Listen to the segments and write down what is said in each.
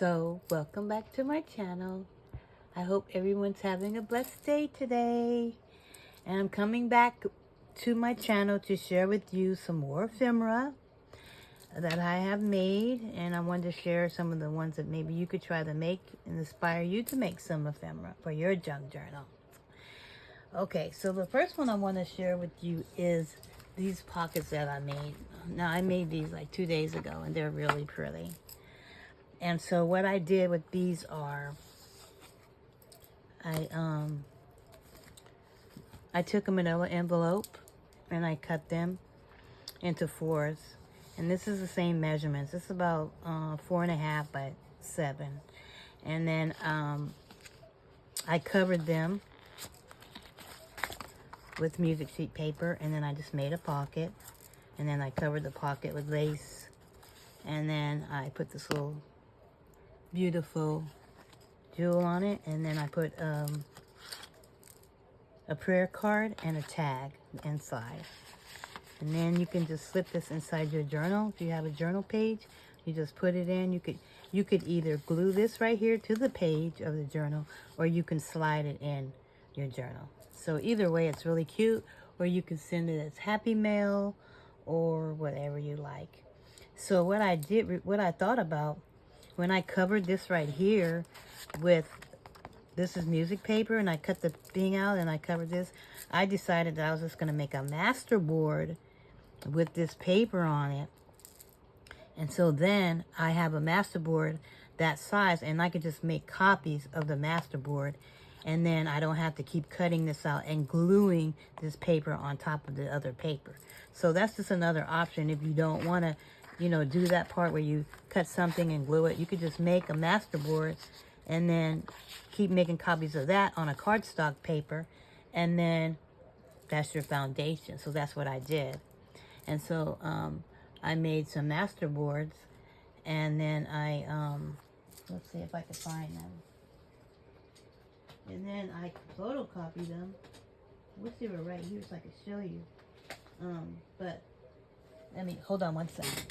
So, welcome back to my channel. I hope everyone's having a blessed day today. And I'm coming back to my channel to share with you some more ephemera that I have made. And I wanted to share some of the ones that maybe you could try to make and inspire you to make some ephemera for your junk journal. Okay, so the first one I want to share with you is these pockets that I made. Now, I made these like 2 days ago, and they're really pretty. And so what I did with these are, I took a manila envelope and I cut them into fours. And this is the same measurements. It's about 4.5 by 7. And then I covered them with music sheet paper, and then I just made a pocket, and then I covered the pocket with lace, and then I put this little beautiful jewel on it, and then I put a prayer card and a tag inside. And then you can just slip this inside your journal. If you have a journal page, you just put it in. You could either glue this right here to the page of the journal, or you can slide it in your journal. So either way, it's really cute, or you can send it as happy mail or whatever you like. So what I thought about when I covered this right here with, this is music paper, and I cut the thing out and I covered this, I decided that I was just going to make a masterboard with this paper on it. And so then I have a masterboard that size, and I could just make copies of the masterboard. And then I don't have to keep cutting this out and gluing this paper on top of the other paper. So that's just another option if you don't want to, do that part where you cut something and glue it. You could just make a masterboard and then keep making copies of that on a cardstock paper. And then that's your foundation. So that's what I did. And so I made some masterboards, and then I, let's see if I can find them. And then I photocopied them. I wish they were right here so I could show you. But, hold on one second.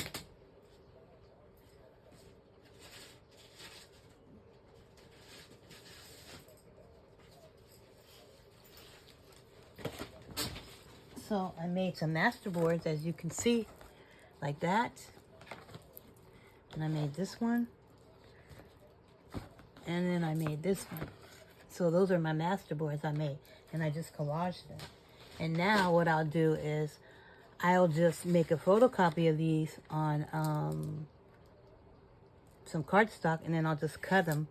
So I made some masterboards, as you can see, like that. And I made this one. And then I made this one. So those are my masterboards I made, and I just collaged them. And now what I'll do is I'll just make a photocopy of these on some cardstock, and then I'll just cut them,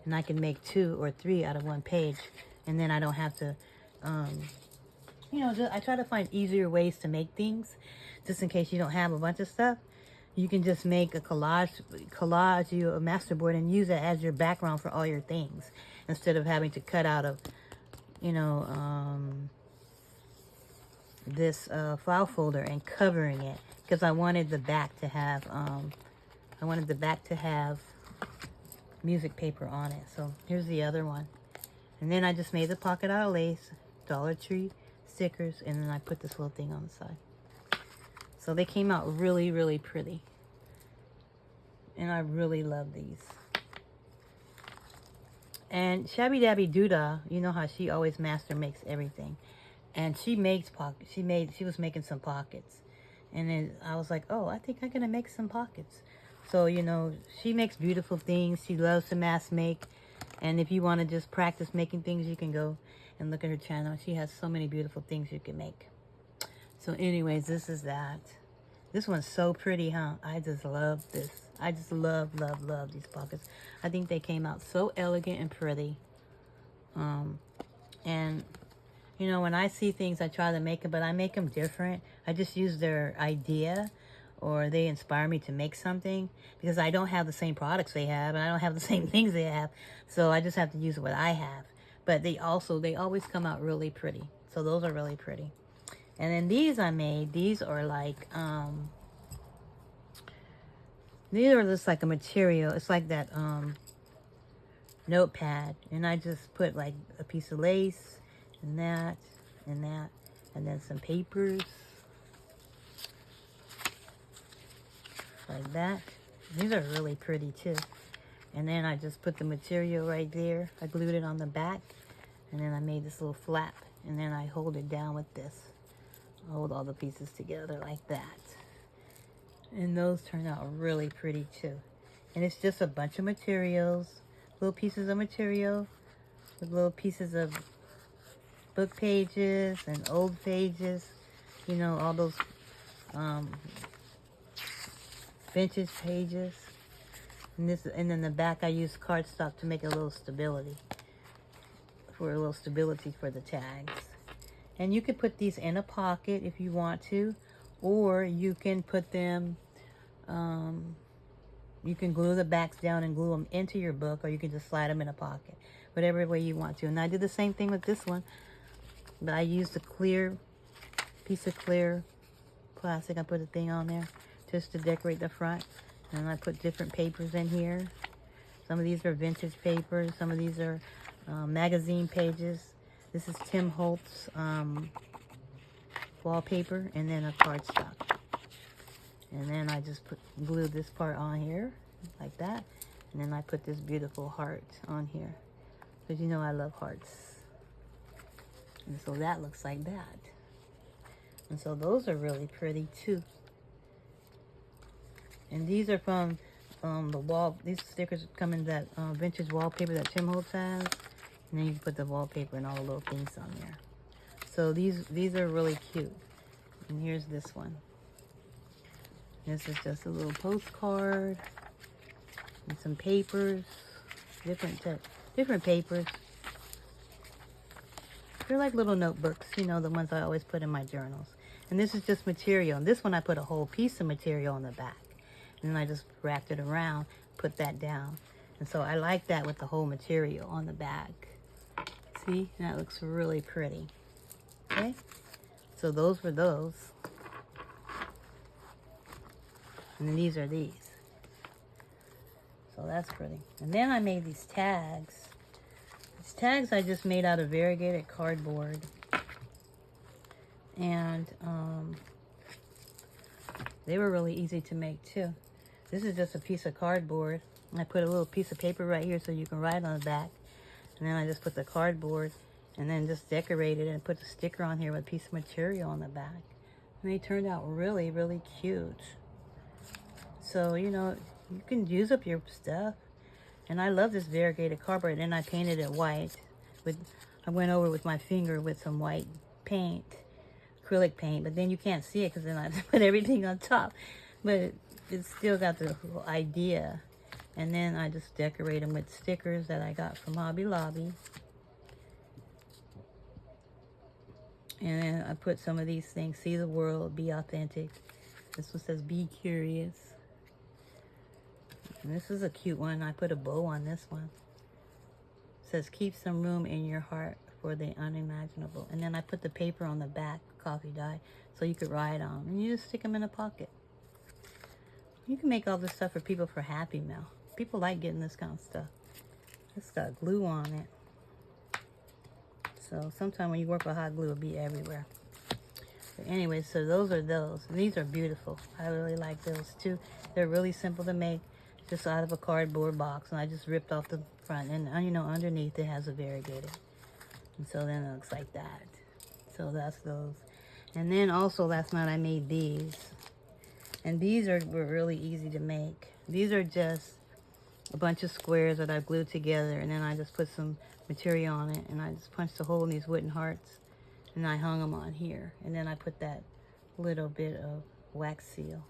and I can make 2 or 3 out of one page. And then I don't have to, I try to find easier ways to make things, just in case you don't have a bunch of stuff. You can just make a collage you a masterboard and use it as your background for all your things, instead of having to cut out of, this file folder and covering it, because I wanted the back to have, music paper on it. So here's the other one. And then I just made the pocket out of lace, Dollar Tree stickers, and then I put this little thing on the side. So they came out really, really pretty. And I really love these. And Shabby Dabby Doodah, you know how she always master makes everything. And she makes pockets. She was making some pockets. And then I was like, oh, I think I'm going to make some pockets. So, she makes beautiful things. She loves to mass make. And if you want to just practice making things, you can go and look at her channel. She has so many beautiful things you can make. So anyways, this is that. This one's so pretty, huh? I just love this. I just love these pockets. I think they came out so elegant and pretty. And, when I see things, I try to make them, but I make them different. I just use their idea, or they inspire me to make something, because I don't have the same products they have, and I don't have the same things they have. So I just have to use what I have. But they always come out really pretty. So those are really pretty. And then these I made, these are like, these are just like a material. It's like that notepad. And I just put like a piece of lace, and that, and that, and then some papers. Like that. These are really pretty too. And then I just put the material right there. I glued it on the back. And then I made this little flap. And then I hold it down with this. I hold all the pieces together like that. And those turn out really pretty too. And it's just a bunch of materials. Little pieces of material. With little pieces of book pages and old pages. You know, all those vintage pages. And then the back I use cardstock to make a little stability. For a little stability for the tags. And you can put these in a pocket if you want to. Or you can put them, you can glue the backs down and glue them into your book. Or you can just slide them in a pocket. Whatever way you want to. And I did the same thing with this one. But I used a clear, piece of clear plastic. I put a thing on there just to decorate the front. And I put different papers in here. Some of these are vintage papers. Some of these are magazine pages. This is Tim Holtz wallpaper, and then a cardstock. And then I just glued this part on here like that, and then I put this beautiful heart on here because you know I love hearts. And so that looks like that. And so those are really pretty too. And these are from the wall. These stickers come in that vintage wallpaper that Tim Holtz has. And then you can put the wallpaper and all the little things on there. So these are really cute. And here's this one. This is just a little postcard. And some papers. Different papers. They're like little notebooks. You know, the ones I always put in my journals. And this is just material. And this one I put a whole piece of material on the back. And then I just wrapped it around. Put that down. And so I like that with the whole material on the back. See, that looks really pretty. Okay, so those were those. And then these are these. So that's pretty. And then I made these tags. These tags I just made out of variegated cardboard. And they were really easy to make too. This is just a piece of cardboard. And I put a little piece of paper right here so you can write on the back. And then I just put the cardboard and then just decorated it and put the sticker on here with a piece of material on the back. And they turned out really, really cute. So, you know, you can use up your stuff. And I love this variegated cardboard. And I painted it white. I went over with my finger with some white paint, acrylic paint. But then you can't see it because then I put everything on top. But it's still got the whole idea. And then I just decorate them with stickers that I got from Hobby Lobby. And then I put some of these things. See the world, be authentic. This one says, be curious. And this is a cute one. I put a bow on this one. It says, keep some room in your heart for the unimaginable. And then I put the paper on the back, coffee dye, so you could write on. And you just stick them in a pocket. You can make all this stuff for people for Happy Mail. People like getting this kind of stuff. It's got glue on it. So sometimes when you work with hot glue, it'll be everywhere. But anyway, so those are those. And these are beautiful. I really like those too. They're really simple to make. Just out of a cardboard box. And I just ripped off the front. And you know, underneath it has a variegated. And so then it looks like that. So that's those. And then also last night I made these. And these were really easy to make. These are just a bunch of squares that I glued together, and then I just put some material on it, and I just punched a hole in these wooden hearts, and I hung them on here. And then I put that little bit of wax seal.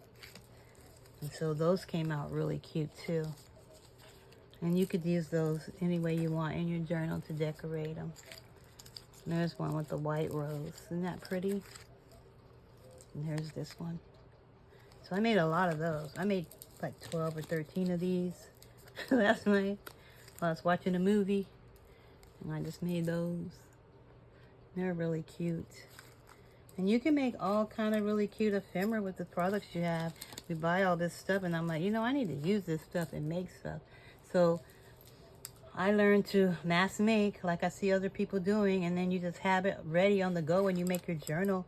And so those came out really cute too. And you could use those any way you want in your journal to decorate them. And there's one with the white rose. Isn't that pretty? And here's this one. So I made a lot of those. I made like 12 or 13 of these last night while I was watching a movie. And I just made those. They're really cute. And you can make all kind of really cute ephemera with the products you have. We buy all this stuff and I'm like, you know, I need to use this stuff and make stuff. So I learned to mass make like I see other people doing, and then you just have it ready on the go when you make your journal.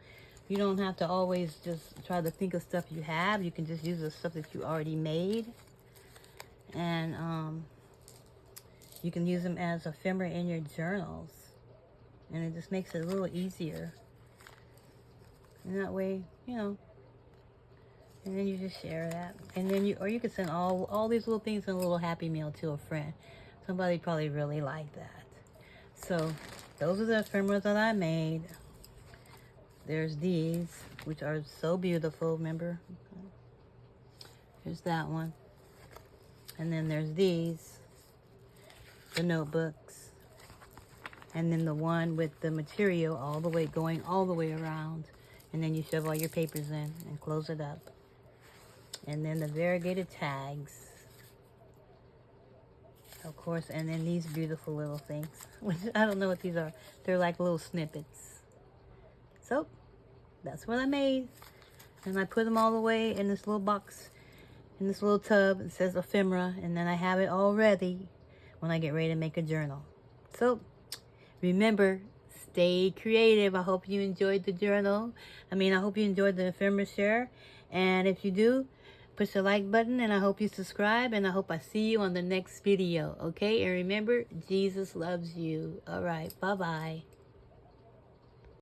You don't have to always just try to think of stuff you have. You can just use the stuff that you already made. And You can use them as ephemera in your journals. And it just makes it a little easier. And that way, you know. And then you just share that. And then or you could send all these little things in a little happy mail to a friend. Somebody probably really like that. So, those are the ephemeras that I made. There's these, which are so beautiful, remember? There's that one. And then there's these, the notebooks. And then the one with the material going all the way around. And then you shove all your papers in and close it up. And then the variegated tags. Of course, and then these beautiful little things. Which I don't know what these are. They're like little snippets. So, that's what I made. And I put them all away in this little box, in this little tub. It says ephemera. And then I have it all ready when I get ready to make a journal. So, remember, stay creative. I hope you enjoyed the journal. I hope you enjoyed the ephemera share. And if you do, push the like button, and I hope you subscribe, and I hope I see you on the next video, okay? And remember, Jesus loves you. All right, bye-bye.